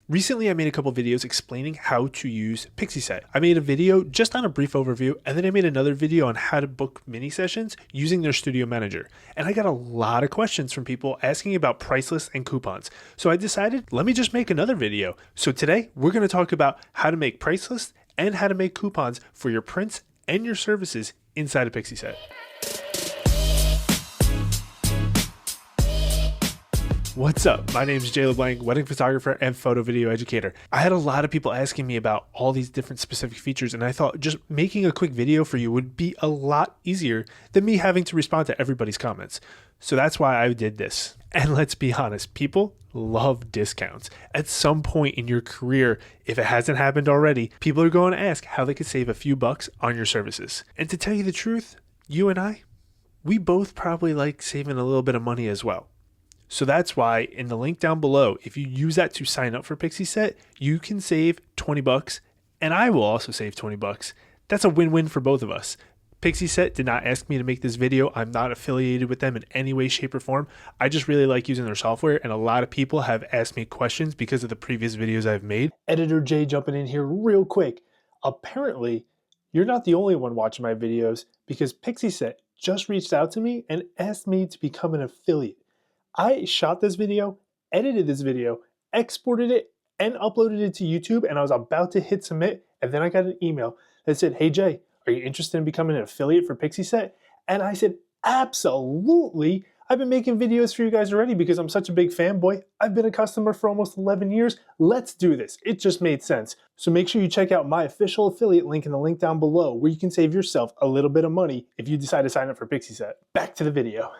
Recently, I made a couple videos explaining how to use Pixieset. I made a video just on a brief overview, and then I made another video on how to book mini sessions using their studio manager. And I got a lot of questions from people asking about price lists and coupons. So I decided, let me just make another video. So today, we're going to talk about how to make price lists and how to make coupons for your prints and your services inside of Pixieset. What's up? My name is Jay LeBlanc, wedding photographer and photo video educator. I had a lot of people asking me about all these different specific features, and I thought just making a quick video for you would be a lot easier than me having to respond to everybody's comments. So that's why I did this. And let's be honest, people love discounts. At some point in your career, if it hasn't happened already, people are going to ask how they could save a few bucks on your services. And to tell you the truth, you and I, we both probably like saving a little bit of money as well. So that's why in the link down below, if you use that to sign up for Pixieset, you can save 20 bucks and I will also save 20 bucks. That's a win-win for both of us. Pixieset did not ask me to make this video. I'm not affiliated with them in any way, shape, or form. I just really like using their software, and a lot of people have asked me questions because of the previous videos I've made. Editor Jay jumping in here real quick. Apparently, you're not the only one watching my videos because Pixieset just reached out to me and asked me to become an affiliate. I shot this video, edited this video, exported it, and uploaded it to YouTube, and I was about to hit submit, and then I got an email that said, "Hey Jay, are you interested in becoming an affiliate for Pixieset?" And I said, absolutely. I've been making videos for you guys already because I'm such a big fanboy. I've been a customer for almost 11 years. Let's do this. It just made sense. So make sure you check out my official affiliate link in the link down below where you can save yourself a little bit of money if you decide to sign up for Pixieset. Back to the video.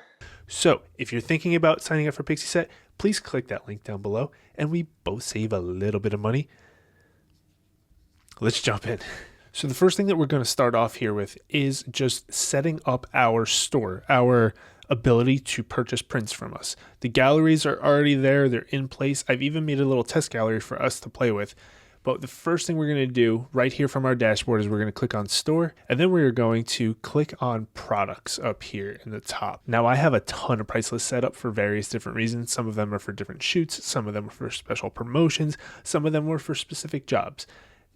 So if you're thinking about signing up for Pixieset, please click that link down below and we both save a little bit of money. Let's jump in. So the first thing that we're going to start off here with is just setting up our store, our ability to purchase prints from us. The galleries are already there. They're in place. I've even made a little test gallery for us to play with. But the first thing we're going to do right here from our dashboard is we're going to click on store, and then we're going to click on products up here in the top. Now I have a ton of price lists set up for various different reasons. Some of them are for different shoots. Some of them are for special promotions. Some of them were for specific jobs.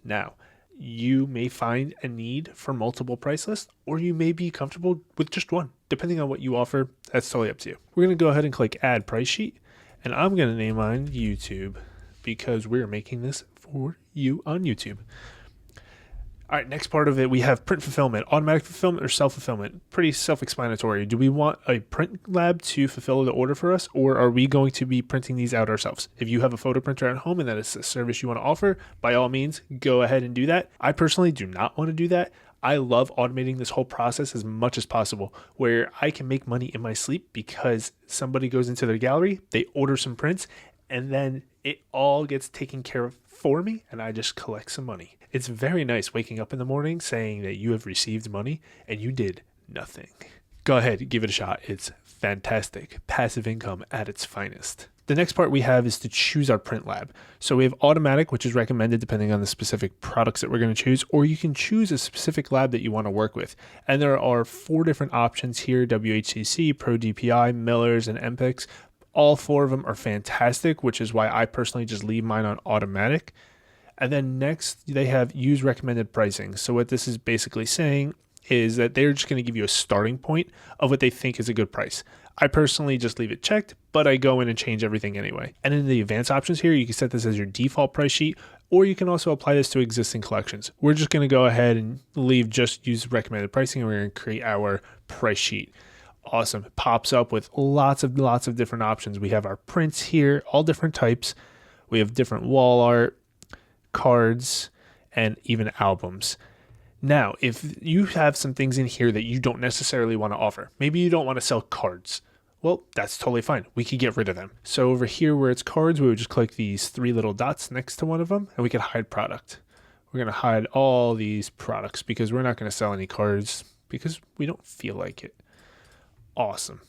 Now, you may find a need for multiple price lists, or you may be comfortable with just one. Depending on what you offer, that's totally up to you. We're going to go ahead and click add price sheet, and I'm going to name mine YouTube because we're making this for you on YouTube. All right, next part of it, we have print fulfillment, automatic fulfillment or self-fulfillment. Pretty self-explanatory. Do we want a print lab to fulfill the order for us, or are we going to be printing these out ourselves? If you have a photo printer at home and that is a service you want to offer, by all means, go ahead and do that. I personally do not want to do that. I love automating this whole process as much as possible, where I can make money in my sleep because somebody goes into their gallery, they order some prints, and then it all gets taken care of for me, and I just collect some money. It's very nice waking up in the morning saying that you have received money and you did nothing. Go ahead, give it a shot. It's fantastic. Passive income at its finest. The next part we have is to choose our print lab. So we have automatic, which is recommended depending on the specific products that we're going to choose, or you can choose a specific lab that you want to work with. And there are 4 different options here: WHCC, Pro DPI, Miller's, and MPEX. All 4 of them are fantastic, which is why I personally just leave mine on automatic. And then next, they have use recommended pricing. So what this is basically saying is that they're just going to give you a starting point of what they think is a good price. I personally just leave it checked, but I go in and change everything anyway. And in the advanced options here, you can set this as your default price sheet, or you can also apply this to existing collections. We're just going to go ahead and leave just use recommended pricing, and we're going to create our price sheet. Awesome. It pops up with lots of different options. We have our prints here, all different types. We have different wall art, cards, and even albums. Now, if you have some things in here that you don't necessarily want to offer, maybe you don't want to sell cards, well, that's totally fine. We could get rid of them. So over here where it's cards, we would just click these 3 little dots next to one of them, and we can hide product. We're going to hide all these products because we're not going to sell any cards because we don't feel like it. Awesome.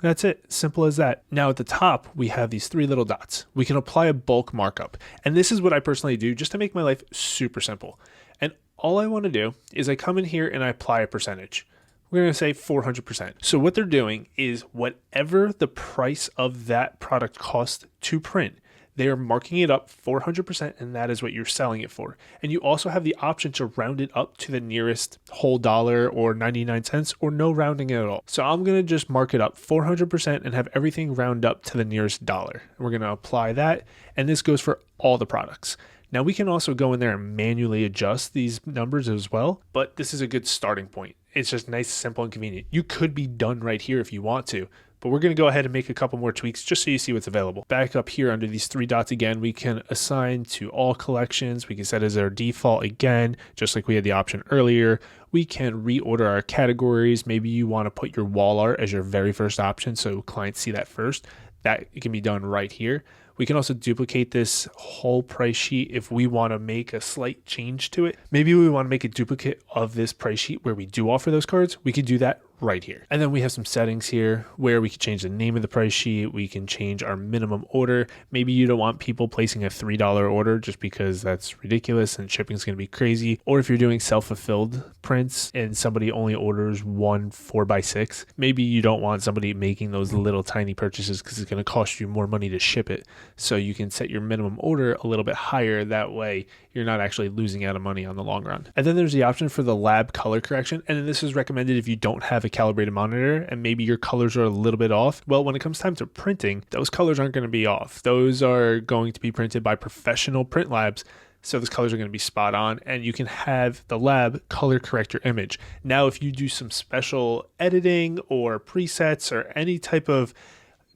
That's it. Simple as that. Now at the top, we have these 3 little dots. We can apply a bulk markup. And this is what I personally do just to make my life super simple. And all I want to do is I come in here and I apply a percentage. We're going to say 400%. So what they're doing is whatever the price of that product costs to print, They are marking it up 400%, and that is what you're selling it for. And you also have the option to round it up to the nearest whole dollar or 99 cents or no rounding at all. So I'm going to just mark it up 400% and have everything round up to the nearest dollar. And we're going to apply that, and this goes for all the products. Now we can also go in there and manually adjust these numbers as well, but this is a good starting point. It's just nice, simple, and convenient. You could be done right here if you want to, but we're going to go ahead and make a couple more tweaks just so you see what's available. Back up here under these three dots again, we can assign to all collections. We can set as our default again, just like we had the option earlier. We can reorder our categories. Maybe you want to put your wall art as your very first option so clients see that first. That can be done right here. We can also duplicate this whole price sheet if we want to make a slight change to it. Maybe we want to make a duplicate of this price sheet where we do offer those cards. We could do that right here. And then we have some settings here where we can change the name of the price sheet. We can change our minimum order. Maybe you don't want people placing a $3 order just because that's ridiculous and shipping is going to be crazy. Or if you're doing self-fulfilled prints and somebody only orders one 4x6, maybe you don't want somebody making those little tiny purchases because it's going to cost you more money to ship it. So you can set your minimum order a little bit higher. That way you're not actually losing out of money on the long run. And then there's the option for the lab color correction. And this is recommended if you don't have a calibrated monitor and maybe your colors are a little bit off. Well, when it comes time to printing, those colors aren't going to be off. Those are going to be printed by professional print labs. So those colors are going to be spot on, and you can have the lab color correct your image. Now, if you do some special editing or presets or any type of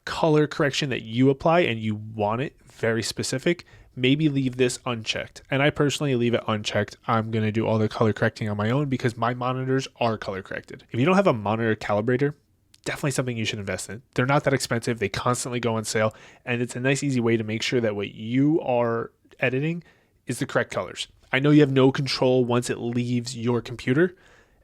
color correction that you apply and you want it very specific, maybe leave this unchecked. And I personally leave it unchecked. I'm going to do all the color correcting on my own because my monitors are color corrected. If you don't have a monitor calibrator, definitely something you should invest in. They're not that expensive. They constantly go on sale, and it's a nice, easy way to make sure that what you are editing is the correct colors. I know you have no control once it leaves your computer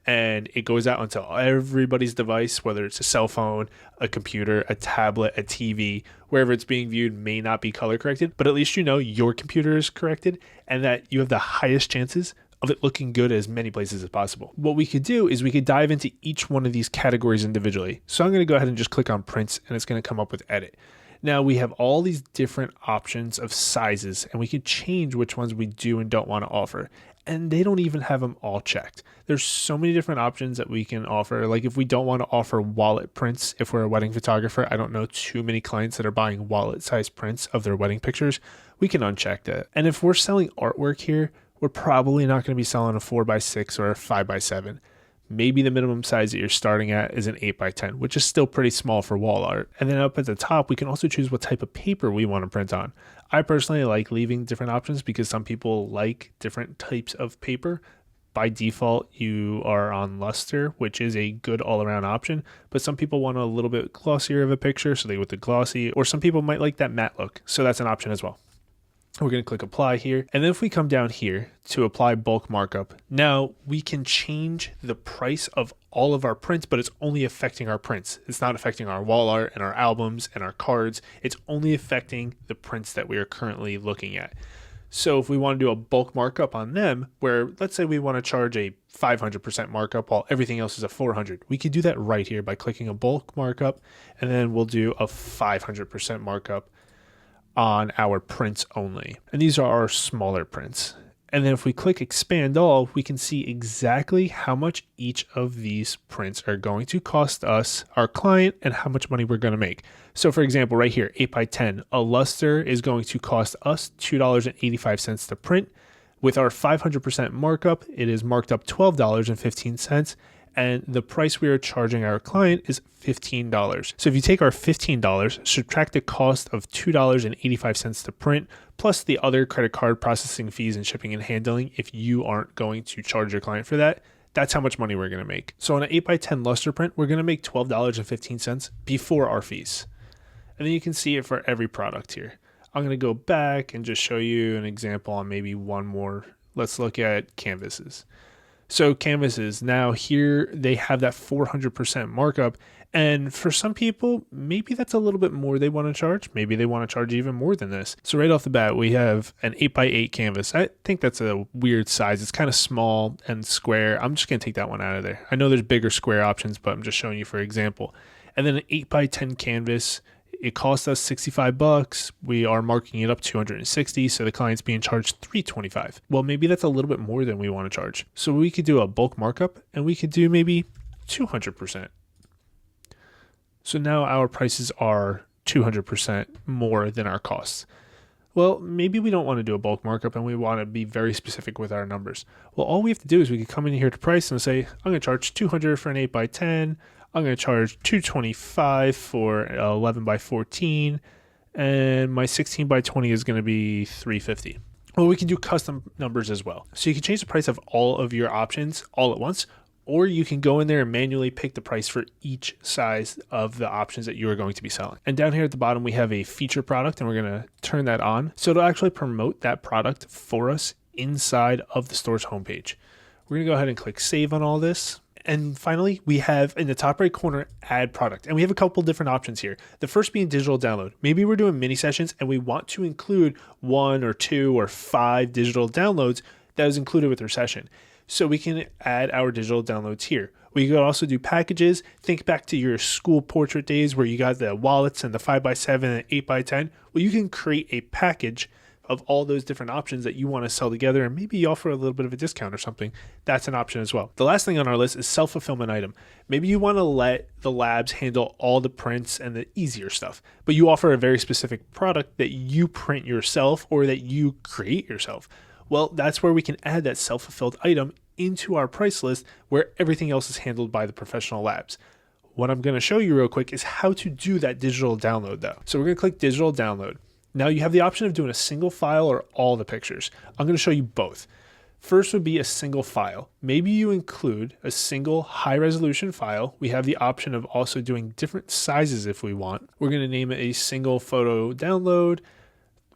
and it goes out onto everybody's device, whether it's a cell phone, a computer, a tablet, a TV, wherever it's being viewed may not be color corrected, but at least you know your computer is corrected and that you have the highest chances of it looking good as many places as possible. What we could do is we could dive into each one of these categories individually. So I'm going to go ahead and just click on prints, and it's going to come up with edit. Now we have all these different options of sizes, and we can change which ones we do and don't want to offer. And they don't even have them all checked. There's so many different options that we can offer. Like if we don't want to offer wallet prints, if we're a wedding photographer, I don't know too many clients that are buying wallet size prints of their wedding pictures. We can uncheck that. And if we're selling artwork here, we're probably not going to be selling a 4x6 or a 5x7. Maybe the minimum size that you're starting at is an 8x10, which is still pretty small for wall art. And then up at the top, we can also choose what type of paper we want to print on. I personally like leaving different options because some people like different types of paper. By default, you are on luster, which is a good all-around option, but some people want a little bit glossier of a picture, so they go with the glossy, or some people might like that matte look, so that's an option as well. We're going to click apply here. And then if we come down here to apply bulk markup, now we can change the price of all of our prints, but it's only affecting our prints. It's not affecting our wall art and our albums and our cards. It's only affecting the prints that we are currently looking at. So if we want to do a bulk markup on them, where let's say we want to charge a 500% markup while everything else is a 400, we could do that right here by clicking a bulk markup, and then we'll do a 500% markup on our prints only. And these are our smaller prints. And then if we click expand all, we can see exactly how much each of these prints are going to cost us, our client, and how much money we're going to make. So for example, right here, 8x10, a luster is going to cost us $2.85 to print. With our 500% markup, it is marked up $12.15. And the price we are charging our client is $15. So if you take our $15, subtract the cost of $2.85 to print, plus the other credit card processing fees and shipping and handling, if you aren't going to charge your client for that, that's how much money we're going to make. So on an 8x10 luster print, we're going to make $12.15 before our fees. And then you can see it for every product here. I'm going to go back and just show you an example on maybe one more. Let's look at canvases. So canvases, now here they have that 400% markup. And for some people, maybe that's a little bit more they want to charge. Maybe they want to charge even more than this. So right off the bat, we have an 8x8 canvas. I think that's a weird size. It's kind of small and square. I'm just going to take that one out of there. I know there's bigger square options, but I'm just showing you for example. And then an 8x10 canvas it cost us $65. We are marking it up $260, so the client's being charged $325. Well, maybe that's a little bit more than we want to charge. So we could do a bulk markup, and we could do maybe 200%. So now our prices are 200% more than our costs. Well, maybe we don't want to do a bulk markup and we want to be very specific with our numbers. Well, all we have to do is we can come in here to price and say, I'm going to charge $200 for an 8x10. I'm going to charge $225 for 11x14. And my 16x20 is going to be $350. Well, we can do custom numbers as well. So you can change the price of all of your options all at once, or you can go in there and manually pick the price for each size of the options that you are going to be selling. And down here at the bottom, we have a feature product, and we're going to turn that on. So it'll actually promote that product for us inside of the store's homepage. We're going to go ahead and click save on all this. And finally, we have in the top right corner, add product. And we have a couple different options here. The first being digital download. Maybe we're doing mini sessions and we want to include 1 or 2 or 5 digital downloads that is included with our session. So we can add our digital downloads here. We could also do packages. Think back to your school portrait days where you got the wallets and the 5x7 and 8x10. Well, you can create a package of all those different options that you want to sell together, and maybe you offer a little bit of a discount or something. That's an option as well. The last thing on our list is self-fulfillment item. Maybe you want to let the labs handle all the prints and the easier stuff, but you offer a very specific product that you print yourself or that you create yourself. Well, that's where we can add that self-fulfilled item into our price list where everything else is handled by the professional labs. What I'm going to show you real quick is how to do that digital download though. So we're going to click digital download. Now you have the option of doing a single file or all the pictures. I'm going to show you both. First would be a single file. Maybe you include a single high resolution file. We have the option of also doing different sizes if we want. We're going to name it a single photo download.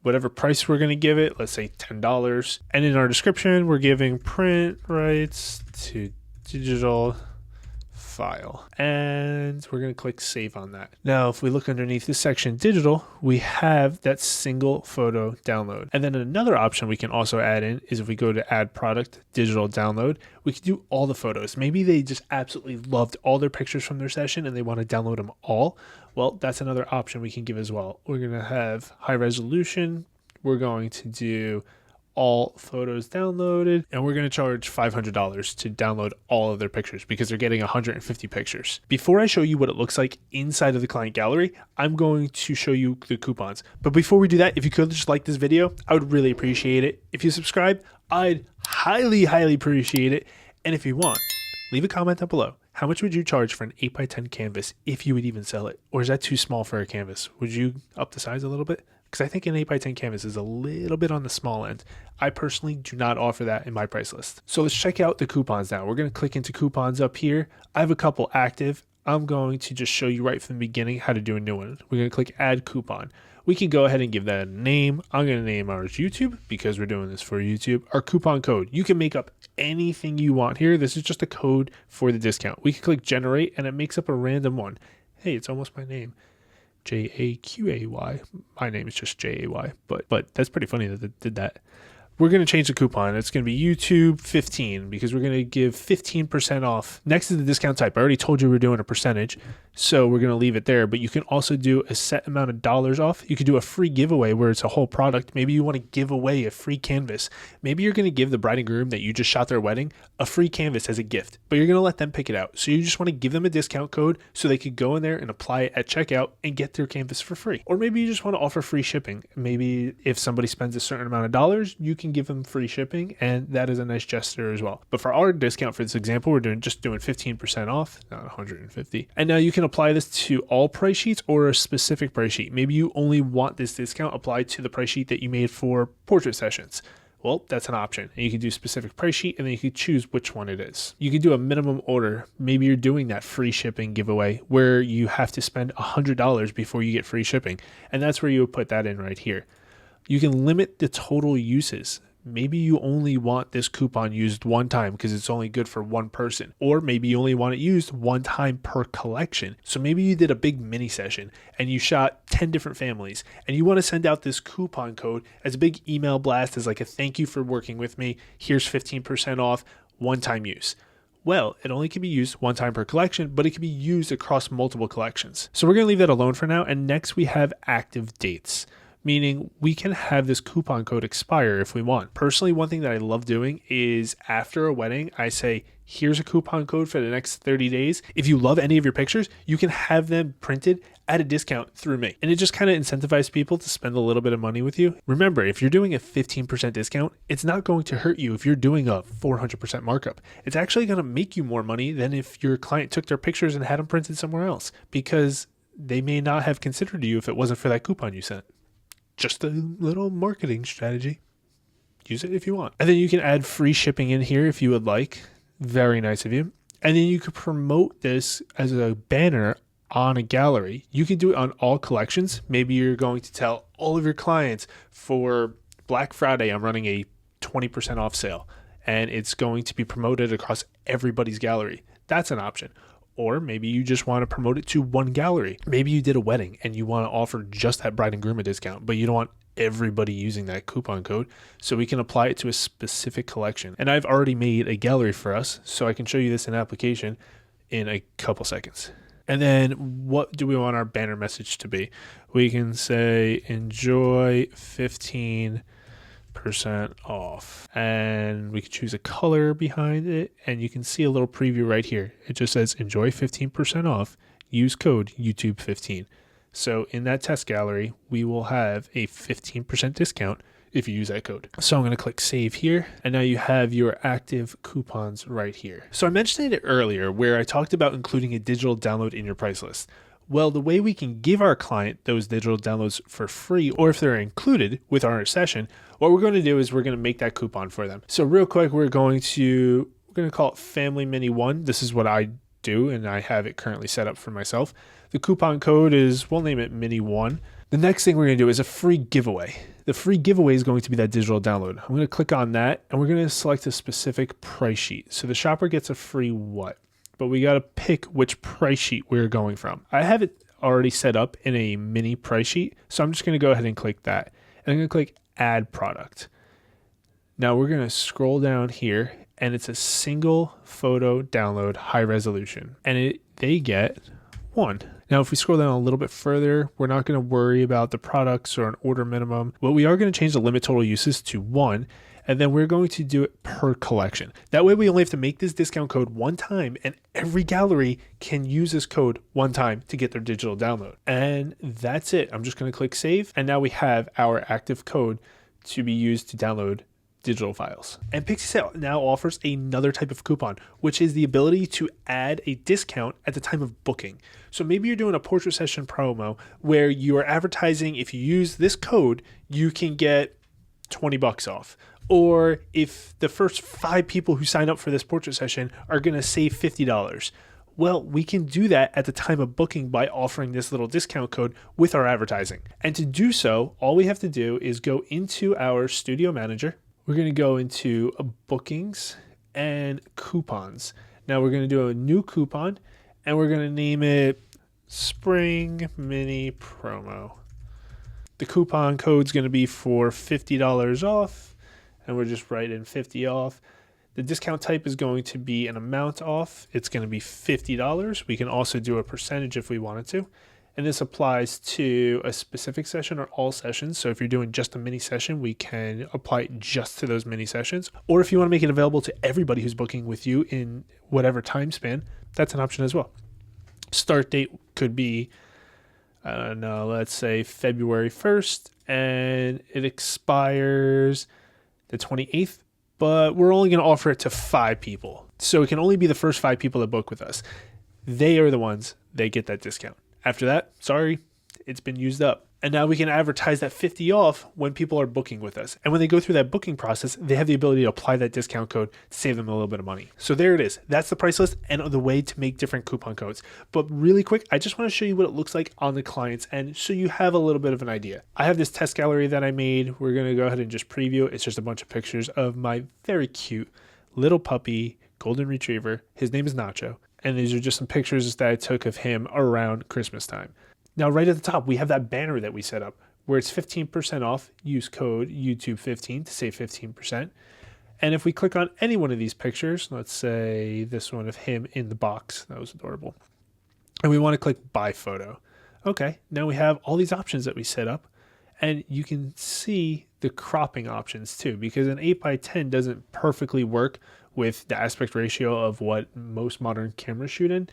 Whatever price we're going to give it, let's say $10. And in our description, we're giving print rights to digital file. And we're going to click save on that. Now, if we look underneath this section, digital, we have that single photo download. And then another option we can also add in is if we go to add product, digital download, we can do all the photos. Maybe they just absolutely loved all their pictures from their session and they want to download them all. Well, that's another option we can give as well. We're going to have high resolution. We're going to do all photos downloaded, and we're going to charge $500 to download all of their pictures because they're getting 150 pictures. Before I show you what it looks like inside of the client gallery, I'm going to show you the coupons. But before we do that, if you could just like this video, I would really appreciate it. If you subscribe, I'd highly appreciate it. And if you want, leave a comment down below. How much would you charge for an 8x10 canvas if you would even sell it? Or is that too small for a canvas? Would you up the size a little bit? Because I think an 8x10 canvas is a little bit on the small end. I personally do not offer that in my price list. So let's check out the coupons now. We're going to click into coupons up here. I have a couple active. I'm going to just show you right from the beginning how to do a new one. We're going to click add coupon. We can go ahead and give that a name. I'm going to name ours YouTube because we're doing this for YouTube. Our coupon code. You can make up anything you want here. This is just a code for the discount. We can click generate and it makes up a random one. Hey, it's almost my name. Jaqay. My name is just Jay, but that's pretty funny that they did that. We're going to change the coupon. It's going to be YouTube 15 because we're going to give 15% off. Next is the discount type. I already told you we're doing a percentage, so we're going to leave it there. But you can also do a set amount of dollars off. You could do a free giveaway where it's a whole product. Maybe you want to give away a free canvas. Maybe you're going to give the bride and groom that you just shot their wedding a free canvas as a gift, but you're going to let them pick it out. So you just want to give them a discount code so they could go in there and apply it at checkout and get their canvas for free. Or maybe you just want to offer free shipping. Maybe if somebody spends a certain amount of dollars, you can give them free shipping, and that is a nice gesture as well. But for our discount for this example, we're doing 15% off, not 150. And now you can apply this to all price sheets or a specific price sheet. Maybe you only want this discount applied to the price sheet that you made for portrait sessions. Well, that's an option. And you can do specific price sheet and then you can choose which one it is. You can do a minimum order. Maybe you're doing that free shipping giveaway where you have to spend $100 before you get free shipping. And that's where you would put that in right here. You can limit the total uses. Maybe you only want this coupon used one time because it's only good for one person. Or maybe you only want it used one time per collection. So maybe you did a big mini session and you shot 10 different families and you want to send out this coupon code as a big email blast as like a thank you for working with me. Here's 15% off, one-time use. Well, it only can be used one time per collection, but it can be used across multiple collections. So we're going to leave that alone for now. And next we have active dates, meaning we can have this coupon code expire if we want. Personally, one thing that I love doing is after a wedding, I say, here's a coupon code for the next 30 days. If you love any of your pictures, you can have them printed at a discount through me. And it just kind of incentivizes people to spend a little bit of money with you. Remember, if you're doing a 15% discount, it's not going to hurt you if you're doing a 400% markup. It's actually going to make you more money than if your client took their pictures and had them printed somewhere else, because they may not have considered you if it wasn't for that coupon you sent. Just a little marketing strategy. Use it if you want. And then you can add free shipping in here if you would like. Very nice of you. And then you could promote this as a banner on a gallery. You can do it on all collections. Maybe you're going to tell all of your clients, for Black Friday, I'm running a 20% off sale, and it's going to be promoted across everybody's gallery. That's an option. Or maybe you just want to promote it to one gallery. Maybe you did a wedding and you want to offer just that bride and groom a discount, but you don't want everybody using that coupon code. So we can apply it to a specific collection. And I've already made a gallery for us, so I can show you this in application in a couple seconds. And then what do we want our banner message to be? We can say enjoy 15% off, and we can choose a color behind it, and you can see a little preview right here. It just says enjoy 15% off, use code YouTube15. So in that test gallery, we will have a 15% discount if you use that code. So I'm going to click save here, and now you have your active coupons right here. So I mentioned it earlier where I talked about including a digital download in your price list. Well, the way we can give our client those digital downloads for free, or if they're included with our session, what we're going to do is we're going to make that coupon for them. So real quick, we're going to call it Family Mini 1. This is what I do, and I have it currently set up for myself. The coupon code is, we'll name it Mini 1. The next thing we're going to do is a free giveaway. The free giveaway is going to be that digital download. I'm going to click on that, and we're going to select a specific price sheet. So the shopper gets a free what? But we got to pick which price sheet we're going from. I have it already set up in a mini price sheet, so I'm just going to go ahead and click that. And I'm going to click add product. Now we're going to scroll down here, and it's a single photo download, high resolution, and they get 1. Now, if we scroll down a little bit further, we're not going to worry about the products or an order minimum. But we are going to change the limit total uses to 1, and then we're going to do it per collection. That way we only have to make this discount code one time, and every gallery can use this code one time to get their digital download. And that's it. I'm just going to click save, and now we have our active code to be used to download digital files. And Pixieset now offers another type of coupon, which is the ability to add a discount at the time of booking. So maybe you're doing a portrait session promo where you are advertising, if you use this code, you can get $20 off. Or if the first 5 people who sign up for this portrait session are going to save $50. Well, we can do that at the time of booking by offering this little discount code with our advertising. And to do so, all we have to do is go into our Studio Manager. We're going to go into bookings and coupons. Now we're going to do a new coupon, and we're going to name it Spring Mini Promo. The coupon code is going to be for $50 off, and we're just writing 50 off. The discount type is going to be an amount off. It's going to be $50. We can also do a percentage if we wanted to. And this applies to a specific session or all sessions. So if you're doing just a mini session, we can apply it just to those mini sessions. Or if you want to make it available to everybody who's booking with you in whatever time span, that's an option as well. Start date could be, I don't know, let's say February 1st, and it expires the 28th, but we're only going to offer it to 5 people. So it can only be the first 5 people that book with us. They are the ones that get that discount. After that, sorry, it's been used up. And now we can advertise that 50 off when people are booking with us. And when they go through that booking process, they have the ability to apply that discount code to save them a little bit of money. So there it is. That's the price list and the way to make different coupon codes. But really quick, I just want to show you what it looks like on the clients and so you have a little bit of an idea. I have this test gallery that I made. We're going to go ahead and just preview. It's just a bunch of pictures of my very cute little puppy, golden retriever. His name is Nacho. And these are just some pictures that I took of him around Christmas time. Now, right at the top, we have that banner that we set up where it's 15% off. Use code YouTube15 to save 15%. And if we click on any one of these pictures, let's say this one of him in the box, that was adorable, and we want to click buy photo. Okay, now we have all these options that we set up, and you can see the cropping options too, because an 8x10 doesn't perfectly work with the aspect ratio of what most modern cameras shoot in.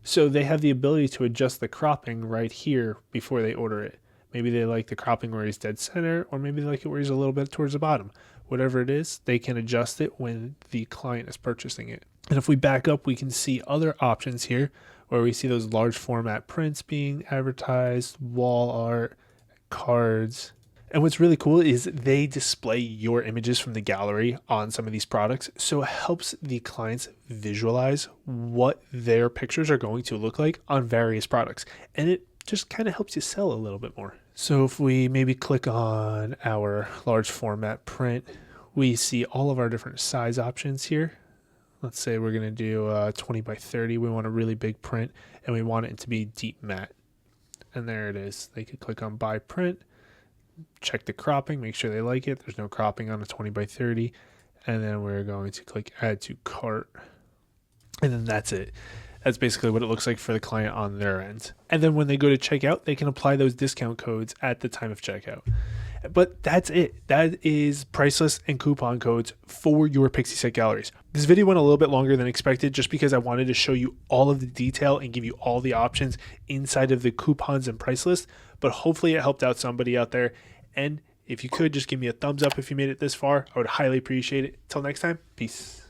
So they have the ability to adjust the cropping right here before they order it. Maybe they like the cropping where he's dead center, or maybe they like it where he's a little bit towards the bottom. Whatever it is, they can adjust it when the client is purchasing it. And if we back up, we can see other options here where we see those large format prints being advertised, wall art, cards. And what's really cool is they display your images from the gallery on some of these products. So it helps the clients visualize what their pictures are going to look like on various products. And it just kind of helps you sell a little bit more. So if we maybe click on our large format print, we see all of our different size options here. Let's say we're going to do 20 by 30. We want a really big print and we want it to be deep matte. And there it is. They could click on buy print, check the cropping, make sure they like it. There's no cropping on a 20 by 30. And then we're going to click add to cart. And then that's it. That's basically what it looks like for the client on their end. And then when they go to checkout, they can apply those discount codes at the time of checkout. But that's it. That is priceless and coupon codes for your Pixieset galleries. This video went a little bit longer than expected just because I wanted to show you all of the detail and give you all the options inside of the coupons and price list. But hopefully it helped out somebody out there. And if you could, just give me a thumbs up if you made it this far. I would highly appreciate it. Till next time, peace.